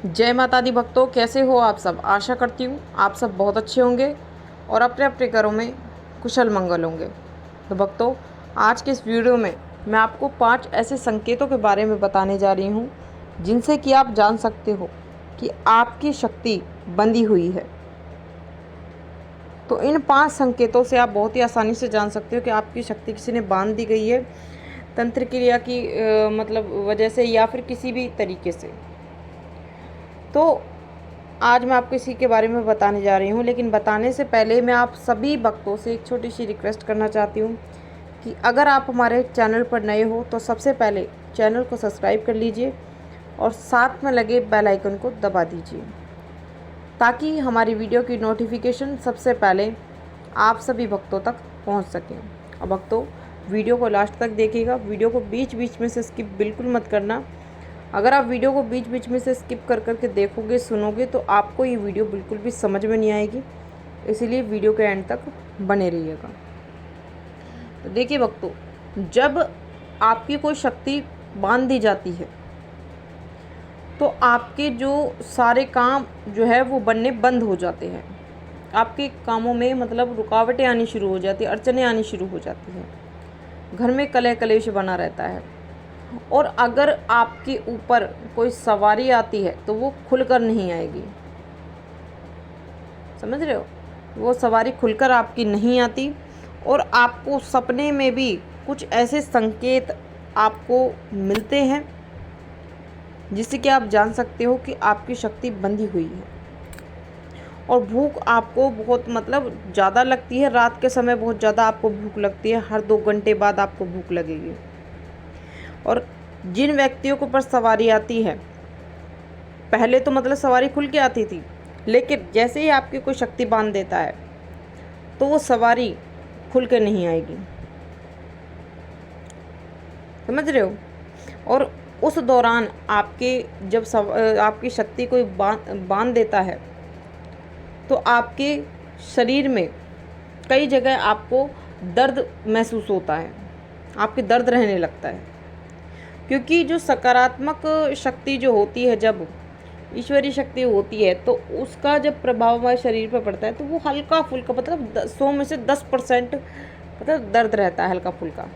जय माता दी भक्तों, कैसे हो आप सब। आशा करती हूँ आप सब बहुत अच्छे होंगे और अपने अपने घरों में कुशल मंगल होंगे। तो भक्तों, आज के इस वीडियो में मैं आपको 5 ऐसे संकेतों के बारे में बताने जा रही हूँ जिनसे कि आप जान सकते हो कि आपकी शक्ति बंधी हुई है। तो इन 5 संकेतों से आप बहुत ही आसानी से जान सकते हो कि आपकी शक्ति किसी ने बांध दी गई है, तंत्र क्रिया की मतलब वजह से या फिर किसी भी तरीके से। तो आज मैं आपको इसी के बारे में बताने जा रही हूँ, लेकिन बताने से पहले मैं आप सभी भक्तों से एक छोटी सी रिक्वेस्ट करना चाहती हूँ कि अगर आप हमारे चैनल पर नए हो तो सबसे पहले चैनल को सब्सक्राइब कर लीजिए और साथ में लगे बेल आइकन को दबा दीजिए ताकि हमारी वीडियो की नोटिफिकेशन सबसे पहले आप सभी भक्तों तक पहुँच सकें। और भक्तों, वीडियो को लास्ट तक देखिएगा, वीडियो को बीच बीच में से स्किप बिल्कुल मत करना। अगर आप वीडियो को बीच बीच में से स्किप कर करके देखोगे, सुनोगे तो आपको ये वीडियो बिल्कुल भी समझ में नहीं आएगी, इसीलिए वीडियो के एंड तक बने रहिएगा। तो देखिए भक्तों, जब आपकी कोई शक्ति बांध दी जाती है तो आपके जो सारे काम जो है वो बनने बंद हो जाते हैं। आपके कामों में मतलब रुकावटें आनी शुरू हो जाती है, अड़चनें आनी शुरू हो जाती हैं, घर में कलह कलेश बना रहता है। और अगर आपके ऊपर कोई सवारी आती है तो वो खुलकर नहीं आएगी, समझ रहे हो। वो सवारी खुलकर आपकी नहीं आती और आपको सपने में भी कुछ ऐसे संकेत आपको मिलते हैं जिससे कि आप जान सकते हो कि आपकी शक्ति बंधी हुई है। और भूख आपको बहुत मतलब ज़्यादा लगती है, रात के समय बहुत ज़्यादा आपको भूख लगती है, हर 2 घंटे बाद आपको भूख लगेगी। और जिन व्यक्तियों के ऊपर सवारी आती है, पहले तो मतलब सवारी खुल के आती थी, लेकिन जैसे ही आपकी कोई शक्ति बांध देता है तो वो सवारी खुल के नहीं आएगी, समझ रहे हो। और उस दौरान आपके जब आपकी शक्ति कोई बांध देता है तो आपके शरीर में कई जगह आपको दर्द महसूस होता है, आपके दर्द रहने लगता है। क्योंकि जो सकारात्मक शक्ति जो होती है, जब ईश्वरीय शक्ति होती है तो उसका जब प्रभाव हमारे शरीर पर पड़ता है तो वो हल्का फुल्का मतलब 100 में से 10% मतलब दर्द रहता है, हल्का फुल्का।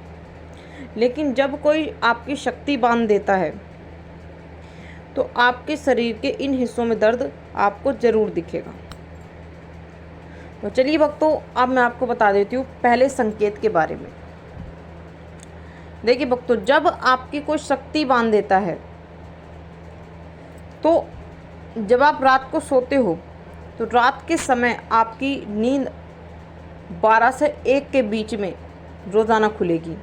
लेकिन जब कोई आपकी शक्ति बांध देता है तो आपके शरीर के इन हिस्सों में दर्द आपको ज़रूर दिखेगा। तो चलिए भक्तों, अब मैं आपको बता देती हूँ पहले संकेत के बारे में। देखिए भक्तों, जब आपकी कोई शक्ति बांध देता है तो जब आप रात को सोते हो तो रात के समय आपकी नींद 12 से 1 के बीच में रोज़ाना खुलेगी।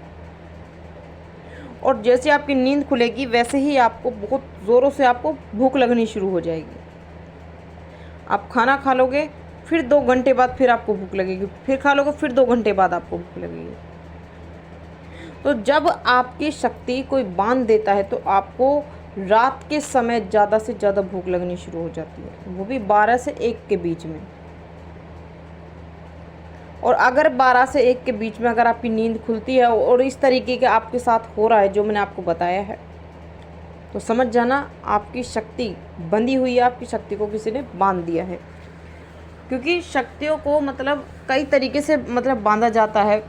और जैसे आपकी नींद खुलेगी वैसे ही आपको बहुत ज़ोरों से आपको भूख लगनी शुरू हो जाएगी। आप खाना खा लोगे, फिर 2 घंटे बाद फिर आपको भूख लगेगी, फिर खा लोगे, फिर 2 घंटे बाद आपको भूख लगेगी। तो जब आपकी शक्ति कोई बांध देता है तो आपको रात के समय ज़्यादा से ज़्यादा भूख लगनी शुरू हो जाती है, वो भी 12 से 1 के बीच में। और अगर 12 से 1 के बीच में अगर आपकी नींद खुलती है और इस तरीके के आपके साथ हो रहा है जो मैंने आपको बताया है, तो समझ जाना आपकी शक्ति बंधी हुई है, आपकी शक्ति को किसी ने बांध दिया है। क्योंकि शक्तियों को मतलब कई तरीके से मतलब बांधा जाता है।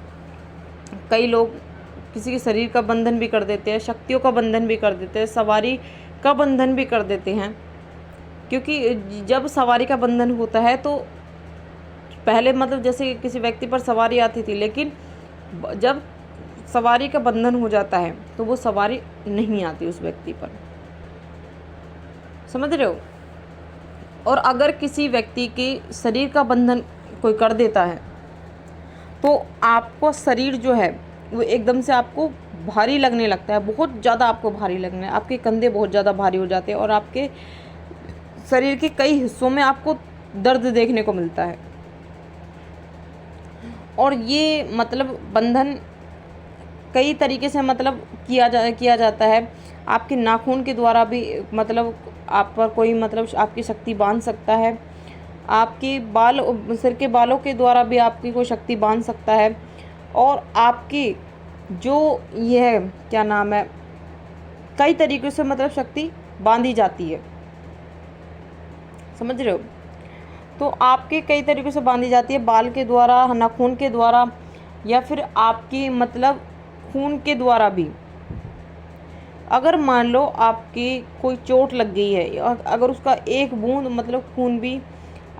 कई लोग किसी के शरीर का बंधन भी कर देते हैं, शक्तियों का बंधन भी कर देते हैं, सवारी का बंधन भी कर देते हैं। क्योंकि जब सवारी का बंधन होता है तो पहले मतलब जैसे किसी व्यक्ति पर सवारी आती थी, लेकिन जब सवारी का बंधन हो जाता है तो वो सवारी नहीं आती उस व्यक्ति पर, समझ रहे हो। और अगर किसी व्यक्ति के शरीर का बंधन कोई कर देता है तो आपको शरीर जो है वो एकदम से आपको भारी लगने लगता है, बहुत ज़्यादा आपको भारी लगने, आपके कंधे बहुत ज़्यादा भारी हो जाते हैं और आपके शरीर के कई हिस्सों में आपको दर्द देखने को मिलता है। और ये मतलब बंधन कई तरीके से मतलब किया जाता है। आपके नाखून के द्वारा भी मतलब आप पर कोई मतलब आपकी शक्ति बांध सकता है, आपके बाल सिर के बालों के द्वारा भी आपकी कोई शक्ति बांध सकता है। और आपकी जो यह क्या नाम है, कई तरीक़ों से मतलब शक्ति बांधी जाती है। समझ रहे हो। तो आपके कई तरीक़ों से बांधी जाती है, बाल के द्वारा, नाखून के द्वारा, या फिर आपकी मतलब खून के द्वारा भी। अगर मान लो आपकी कोई चोट लग गई है, अगर उसका एक बूंद मतलब खून भी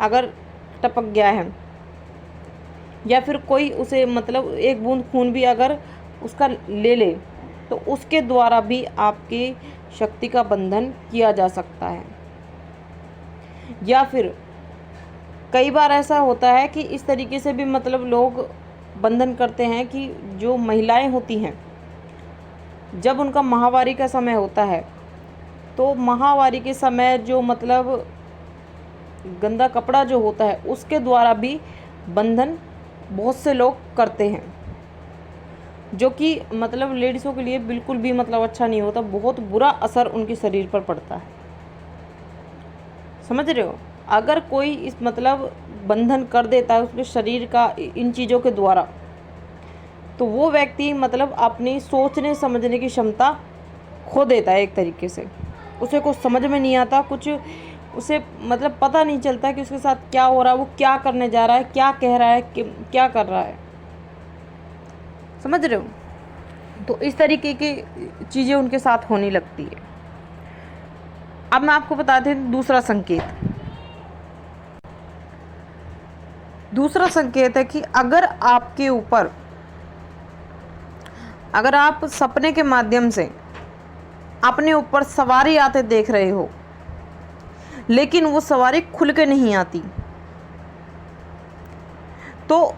अगर टपक गया है, या फिर कोई उसे मतलब एक बूंद खून भी अगर उसका ले तो उसके द्वारा भी आपकी शक्ति का बंधन किया जा सकता है। या फिर कई बार ऐसा होता है कि इस तरीके से भी मतलब लोग बंधन करते हैं कि जो महिलाएं होती हैं, जब उनका माहवारी का समय होता है, तो माहवारी के समय जो मतलब गंदा कपड़ा जो होता है उसके द्वारा भी बंधन बहुत से लोग करते हैं, जो कि मतलब लेडीज़ों के लिए बिल्कुल भी मतलब अच्छा नहीं होता, बहुत बुरा असर उनके शरीर पर पड़ता है। समझ रहे हो। अगर कोई इस मतलब बंधन कर देता है उसके शरीर का इन चीज़ों के द्वारा, तो वो व्यक्ति मतलब अपनी सोचने समझने की क्षमता खो देता है एक तरीके से। उसे कुछ समझ में नहीं आता, कुछ उसे मतलब पता नहीं चलता कि उसके साथ क्या हो रहा है, वो क्या करने जा रहा है, क्या कह रहा है, क्या कर रहा है। समझ रहे हो। तो इस तरीके की चीज़ें उनके साथ होने लगती है। अब मैं आपको बताती हूँ दूसरा संकेत। दूसरा संकेत है कि अगर आपके ऊपर, अगर आप सपने के माध्यम से अपने ऊपर सवारी आते देख रहे हो, लेकिन वो सवारी खुल के नहीं आती, तो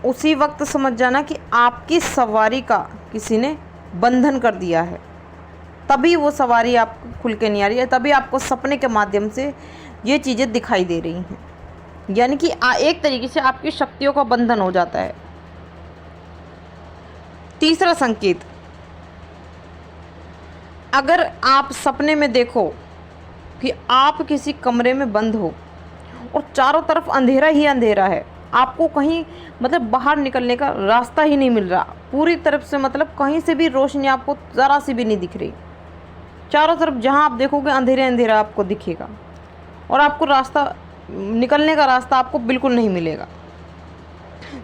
उसी वक्त समझ जाना कि आपकी सवारी का किसी ने बंधन कर दिया है। तभी वो सवारी आपको खुल के नहीं आ रही है, तभी आपको सपने के माध्यम से ये चीज़ें दिखाई दे रही हैं। यानी कि एक तरीके से आपकी शक्तियों का बंधन हो जाता है। तीसरा संकेत, अगर आप सपने में देखो कि आप किसी कमरे में बंद हो और चारों तरफ अंधेरा ही अंधेरा है, आपको कहीं मतलब बाहर निकलने का रास्ता ही नहीं मिल रहा, पूरी तरफ से मतलब कहीं से भी रोशनी आपको ज़रा सी भी नहीं दिख रही, चारों तरफ जहां आप देखोगे अंधेरा अंधेरा आपको दिखेगा और आपको रास्ता, निकलने का रास्ता आपको बिल्कुल नहीं मिलेगा,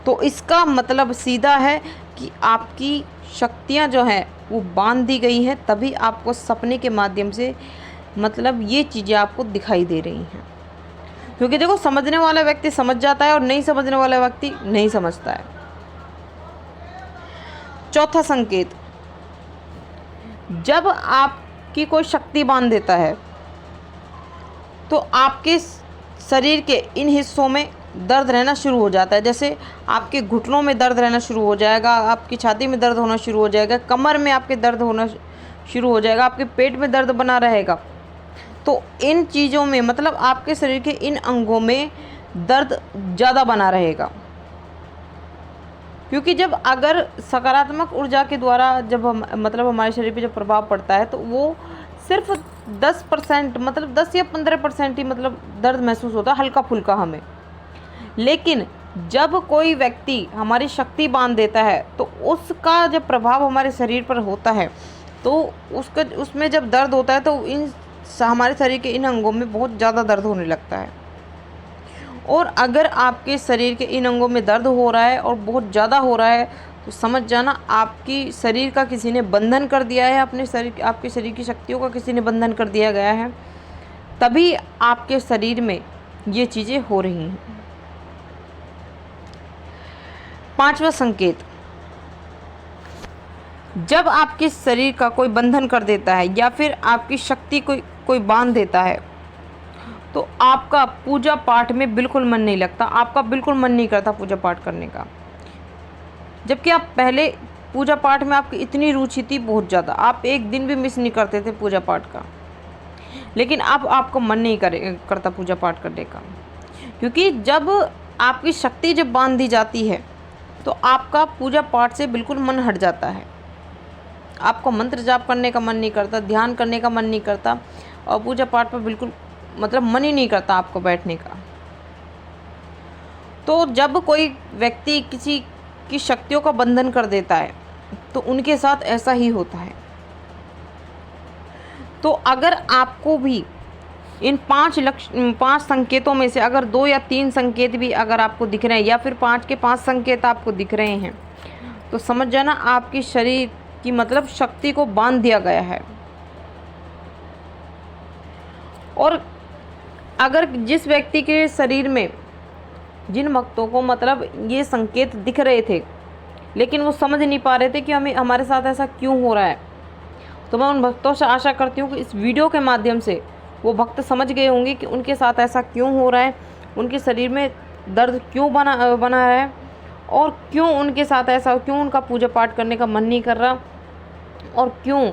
तो इसका मतलब सीधा है कि आपकी शक्तियां जो हैं वो बांध दी गई हैं, तभी आपको सपने के माध्यम से मतलब ये चीज़ें आपको दिखाई दे रही हैं। क्योंकि देखो, समझने वाला व्यक्ति समझ जाता है और नहीं समझने वाला व्यक्ति नहीं समझता है। चौथा संकेत, जब आपकी कोई शक्ति बांध देता है तो आपके शरीर के इन हिस्सों में दर्द रहना शुरू हो जाता है। जैसे आपके घुटनों में दर्द रहना शुरू हो जाएगा, आपकी छाती में दर्द होना शुरू हो जाएगा, कमर में आपके दर्द होना शुरू हो जाएगा, आपके पेट में दर्द बना रहेगा। तो इन चीज़ों में मतलब आपके शरीर के इन अंगों में दर्द ज़्यादा बना रहेगा। क्योंकि जब अगर सकारात्मक ऊर्जा के द्वारा जब हम मतलब हमारे शरीर पे जब प्रभाव पड़ता है, तो वो सिर्फ 10% मतलब 10 या 15% ही मतलब दर्द महसूस होता है, हल्का फुल्का हमें। लेकिन जब कोई व्यक्ति हमारी शक्ति बांध देता है, तो उसका जब प्रभाव हमारे शरीर पर होता है, तो उसमें जब दर्द होता है, तो हमारे शरीर के इन अंगों में बहुत ज़्यादा दर्द होने लगता है। और अगर आपके शरीर के इन अंगों में दर्द हो रहा है और बहुत ज़्यादा हो रहा है, तो समझ जाना आपकी शरीर का किसी ने बंधन कर दिया है, आपके शरीर की शक्तियों का किसी ने बंधन कर दिया गया है, तभी आपके शरीर में ये चीज़ें हो रही हैं। पांचवा संकेत, जब आपके शरीर का कोई बंधन कर देता है या फिर आपकी शक्ति कोई बांध देता है, तो आपका पूजा पाठ में बिल्कुल मन नहीं लगता, आपका बिल्कुल मन नहीं करता पूजा पाठ करने का। जबकि आप पहले पूजा पाठ में आपकी इतनी रुचि थी बहुत ज़्यादा, आप एक दिन भी मिस नहीं करते थे पूजा पाठ का, लेकिन अब आपको मन नहीं करता पूजा पाठ करने का। क्योंकि जब आपकी शक्ति जब बांध दी जाती है, तो आपका पूजा पाठ से बिल्कुल मन हट जाता है, आपको मंत्र जाप करने का मन नहीं करता, ध्यान करने का मन नहीं करता, और पूजा पाठ पर बिल्कुल मतलब मन ही नहीं करता आपको बैठने का। तो जब कोई व्यक्ति किसी की शक्तियों का बंधन कर देता है, तो उनके साथ ऐसा ही होता है। तो अगर आपको भी इन 5 संकेतों में से अगर 2 या 3 संकेत भी अगर आपको दिख रहे हैं या फिर 5 के 5 संकेत आपको दिख रहे हैं तो समझ जाना आपकी शरीर की मतलब शक्ति को बांध दिया गया है। और अगर जिस व्यक्ति के शरीर में जिन भक्तों को मतलब ये संकेत दिख रहे थे लेकिन वो समझ नहीं पा रहे थे कि हमारे साथ ऐसा क्यों हो रहा है, तो मैं उन भक्तों से आशा करती हूँ कि इस वीडियो के माध्यम से वो भक्त समझ गए होंगे कि उनके साथ ऐसा क्यों हो रहा है, उनके शरीर में दर्द क्यों बना है और क्यों उनके साथ ऐसा, क्यों उनका पूजा पाठ करने का मन नहीं कर रहा और क्यों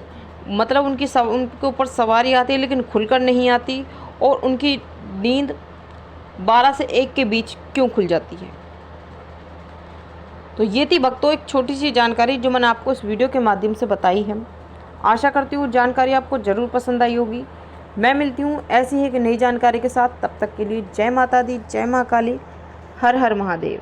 मतलब उनके ऊपर सवारी आती है लेकिन खुलकर नहीं आती और उनकी नींद 12 से 1 के बीच क्यों खुल जाती है। तो ये थी भक्तों एक छोटी सी जानकारी जो मैंने आपको इस वीडियो के माध्यम से बताई है। आशा करती हूँ जानकारी आपको ज़रूर पसंद आई होगी। मैं मिलती हूँ ऐसी ही एक नई जानकारी के साथ, तब तक के लिए जय माता दी, जय माँ काली, हर हर महादेव।